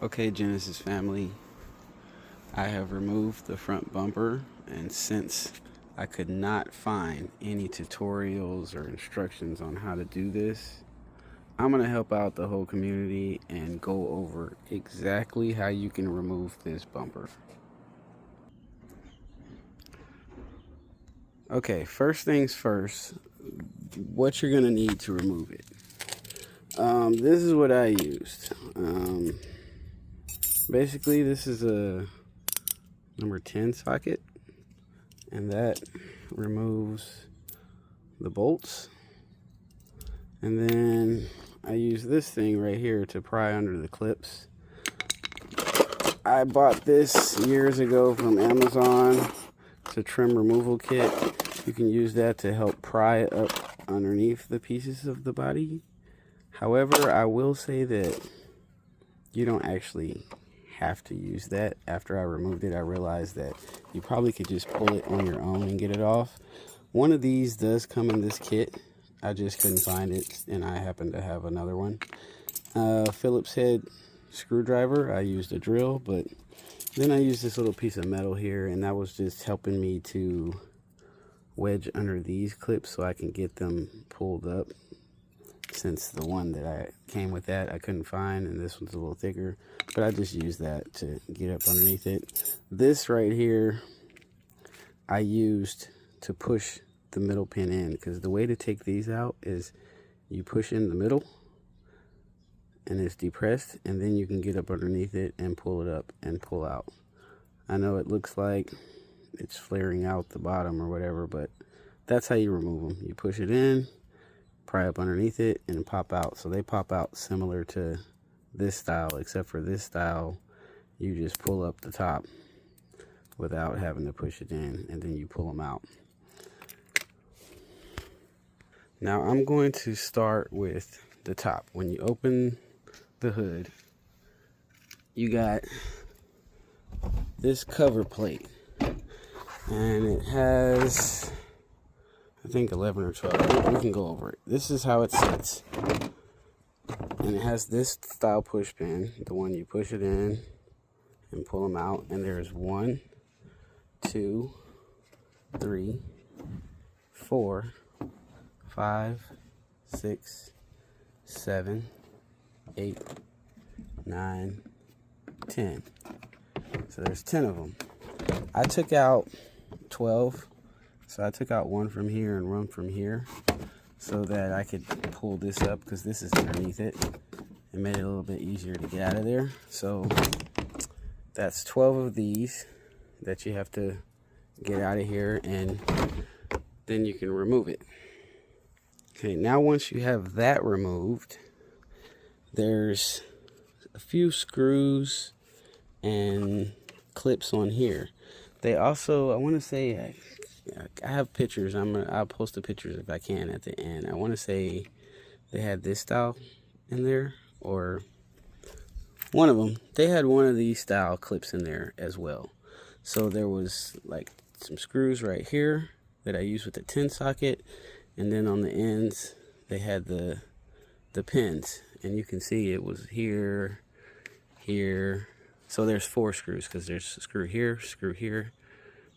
Okay, Genesis family, I have removed the front bumper, and since I could not find any tutorials or instructions on how to do this, I'm going to help out the whole community and go over exactly how you can remove this bumper. Okay, first things first, what you're going to need to remove it. This is what I used. Basically, this is a number 10 socket, and that removes the bolts. And then I use this thing right here to pry under the clips. I bought this years ago from Amazon. It's a trim removal kit. You can use that to help pry up underneath the pieces of the body. However, I will say that you don't actually have to use that. After I removed it, I realized that you probably could just pull it on your own and get it off. One of these does come in this kit. I just couldn't find it, and I happen to have another one. Phillips head screwdriver. I used a drill, but then I used this little piece of metal here, and that was just helping me to wedge under these clips so I can get them pulled up, since the one that I came with that I couldn't find, and this one's a little thicker, but I just used that to get up underneath it. This right here I used to push the middle pin in, because the way to take these out is you push in the middle and it's depressed, and then you can get up underneath it and pull it up and pull out. I know it looks like it's flaring out the bottom or whatever, but that's how you remove them. You push it in, pry up underneath it, and pop out. So they pop out similar to this style, except for this style you just pull up the top without having to push it in, and then you pull them out. Now I'm going to start with the top. When you open the hood, you got this cover plate, and it has, I think, 11 or 12. We can go over it. This is how it sits. And it has this style push pin, the one you push it in and pull them out. And there's 1, 2, 3, 4, 5, 6, 7, 8, 9, 10. So there's 10 of them. I took out 12. So I took out one from here and one from here so that I could pull this up, because this is underneath it. It made it a little bit easier to get out of there. So that's 12 of these that you have to get out of here, and then you can remove it. Okay, now once you have that removed, there's a few screws and clips on here. They also, I want to say, I have pictures. I'll post the pictures if I can at the end. I want to say they had this style in there, or one of them. They had one of these style clips in there as well. So there was like some screws right here that I used with the 10 socket, and then on the ends they had the pins, and you can see it was here, here. So there's 4 screws, because there's a screw here, a screw here,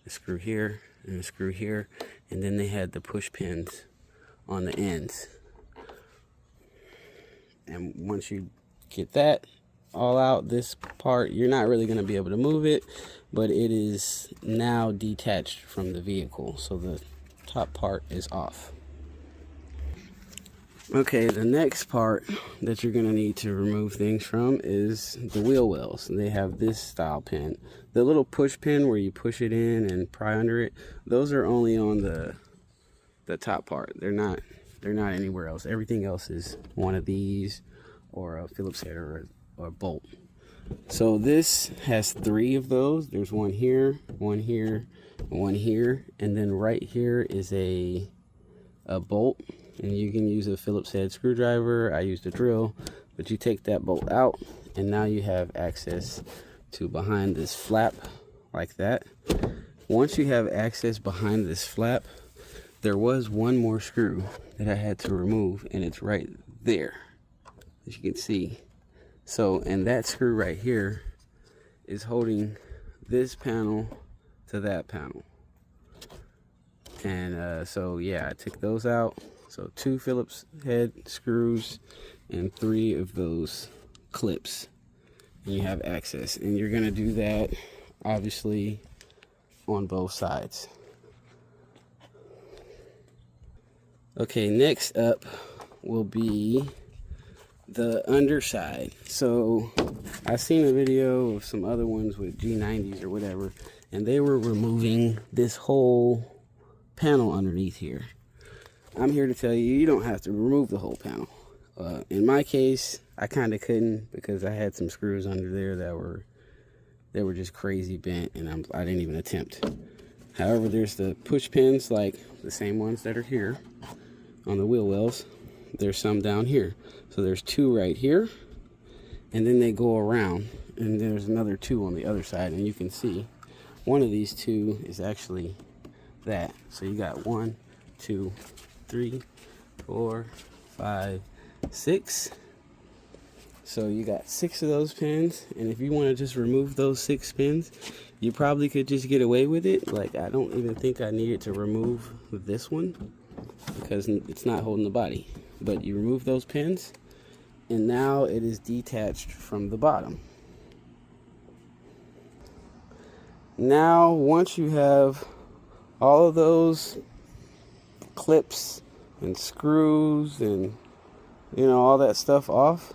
a screw here, and a screw here, and then they had the push pins on the ends. And once you get that all out, this part, you're not really going to be able to move it, but it is now detached from the vehicle, so the top part is off. Okay, the next part that you're going to need to remove things from is the wheel wells. And they have this style pin. The little push pin where you push it in and pry under it, those are only on the top part. They're not anywhere else. Everything else is one of these, or a Phillips head, or a bolt. So this has 3 of those. There's one here, one here, one here, and then right here is a bolt. And you can use a Phillips head screwdriver. I used a drill, but you take that bolt out, and now you have access to behind this flap like that. Once you have access behind this flap, there was one more screw that I had to remove, and it's right there. As you can see, So, and that screw right here is holding this panel to that panel. And so yeah, I took those out. So 2 Phillips head screws and 3 of those clips, and you have access. And you're gonna do that obviously on both sides. Okay, next up will be the underside. So I've seen a video of some other ones with G90s or whatever, and they were removing this whole panel underneath here. I'm here to tell you, you don't have to remove the whole panel. In my case, I kind of couldn't, because I had some screws under there that were just crazy bent, and I didn't even attempt. However, there's the push pins, like the same ones that are here on the wheel wells. There's some down here. So there's 2 right here, and then they go around, and there's another 2 on the other side. And you can see one of these 2 is actually that. So you got 1, 2, 3, 4, 5, 6. So you got 6 of those pins, and if you want to just remove those 6 pins, you probably could just get away with it. Like, I don't even think I needed to remove this one, because it's not holding the body. But you remove those pins, and now it is detached from the bottom. Now, once you have all of those clips and screws and, you know, all that stuff off,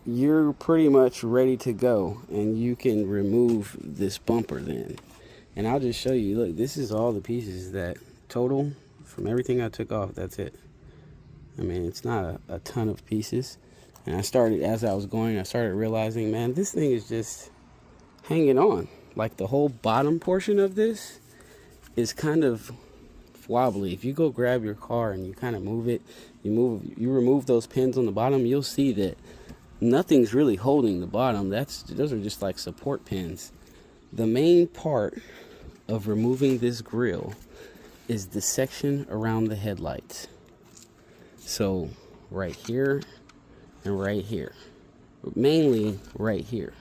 you're pretty much ready to go, and you can remove this bumper then. And I'll just show you. Look, this is all the pieces that total from everything I took off. That's it. I mean, it's not a ton of pieces. And I started, as I was going, I started realizing, man, this thing is just hanging on. Like, the whole bottom portion of this is kind of wobbly. If you go grab your car and you kind of move it, you remove those pins on the bottom, you'll see that nothing's really holding the bottom. Those are just like support pins. The main part of removing this grill is the section around the headlights. So right here and right here, but mainly right here.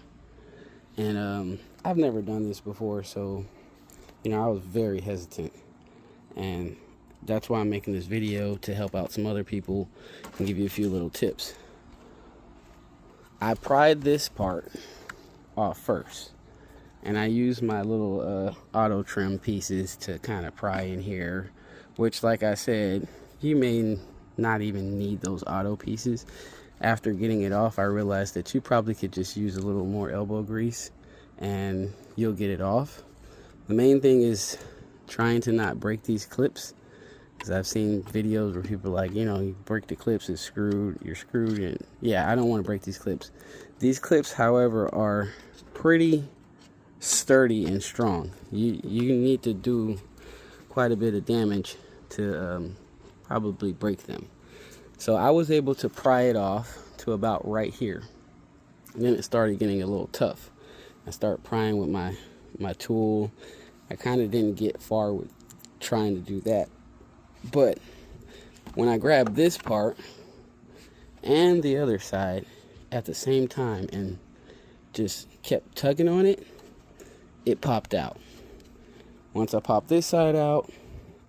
And I've never done this before, so you know, I was very hesitant, and that's why I'm making this video, to help out some other people and give you a few little tips. I pried this part off first, and I used my little auto trim pieces to kind of pry in here, which, like I said, you may not even need those auto pieces. After getting it off, I realized that you probably could just use a little more elbow grease and you'll get it off. The main thing is trying to not break these clips, because I've seen videos where people are like, you know, you break the clips, you're screwed. And yeah, I don't want to break these clips. These clips, however, are pretty sturdy and strong. You need to do quite a bit of damage to probably break them. So I was able to pry it off to about right here, and then it started getting a little tough. I started prying with my tool. I kind of didn't get far with trying to do that, but when I grabbed this part and the other side at the same time and just kept tugging on it, it popped out. Once I popped this side out,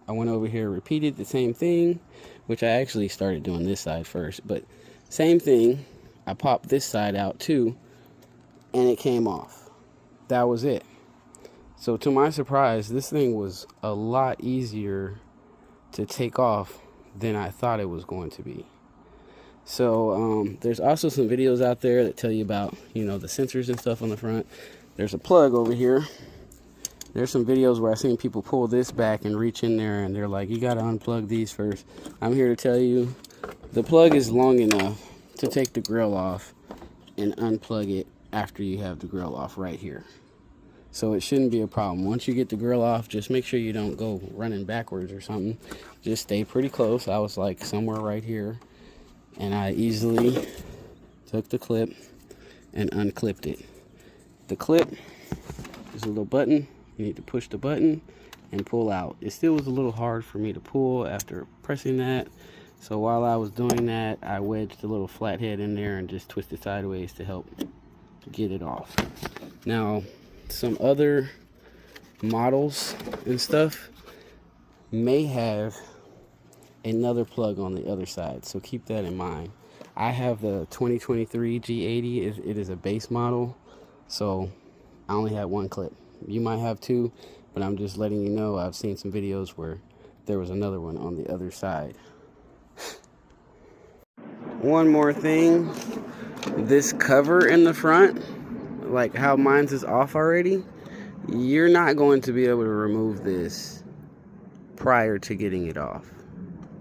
I went over here, repeated the same thing, which I actually started doing this side first, but same thing. I popped this side out too, and it came off. That was it. So to my surprise, this thing was a lot easier to take off than I thought it was going to be. So there's also some videos out there that tell you about, you know, the sensors and stuff on the front. There's a plug over here. There's some videos where I've seen people pull this back and reach in there, and they're like, you got to unplug these first. I'm here to tell you, the plug is long enough to take the grill off and unplug it after you have the grill off right here. So it shouldn't be a problem. Once you get the grill off, just make sure you don't go running backwards or something. Just stay pretty close. I was like somewhere right here, and I easily took the clip and unclipped it. The clip is a little button. You need to push the button and pull out. It still was a little hard for me to pull after pressing that, So while I was doing that, I wedged a little flathead in there and just twisted sideways to help get it off. Now, some other models and stuff may have another plug on the other side, so keep that in mind. I have the 2023 G80. It is a base model, so I only had one clip. You might have two, but I'm just letting you know I've seen some videos where there was another one on the other side. One more thing, this cover in the front, like how mine's is off already, you're not going to be able to remove this prior to getting it off.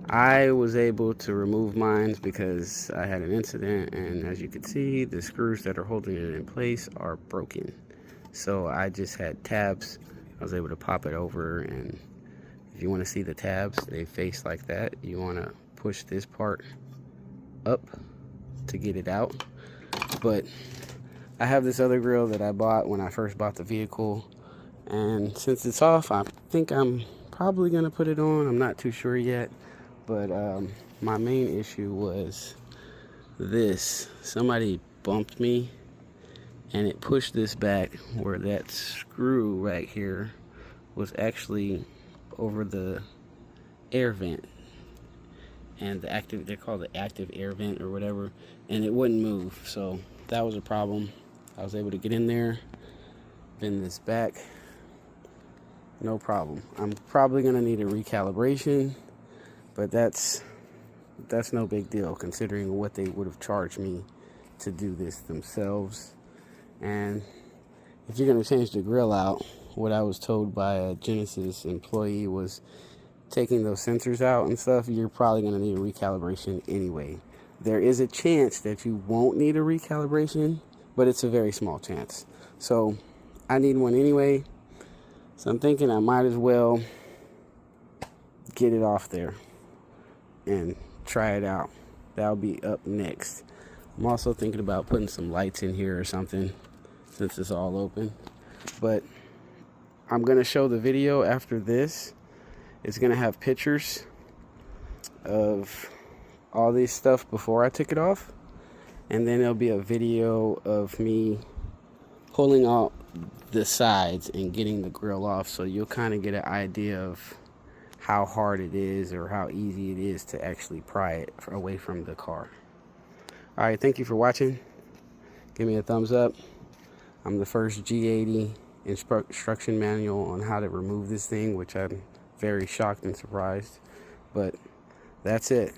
I was able to remove mine because I had an incident, and as you can see, the screws that are holding it in place are broken. So I just had tabs. I was able to pop it over, and if you want to see the tabs, they face like that. You want to push this part up to get it out. But I have this other grill that I bought when I first bought the vehicle, and since it's off, I think I'm probably gonna put it on. I'm not too sure yet, but my main issue was this. Somebody bumped me and it pushed this back where that screw right here was actually over the air vent, and the active, they're called the active air vent or whatever, and it wouldn't move. So that was a problem. I was able to get in there, bend this back, no problem. I'm probably gonna need a recalibration, but that's no big deal considering what they would have charged me to do this themselves. And if you're gonna change the grill out, what I was told by a Genesis employee was taking those sensors out and stuff, you're probably going to need a recalibration anyway. There is a chance that you won't need a recalibration, but it's a very small chance. So I need one anyway, so I'm thinking I might as well get it off there and try it out. That'll be up next. I'm also thinking about putting some lights in here or something since it's all open, but I'm going to show the video after this. It's going to have pictures of all this stuff before I took it off. And then there'll be a video of me pulling out the sides and getting the grill off. So you'll kind of get an idea of how hard it is or how easy it is to actually pry it away from the car. Alright, thank you for watching. Give me a thumbs up. I'm the first G80 instruction manual on how to remove this thing, which I'm very shocked and surprised, but that's it.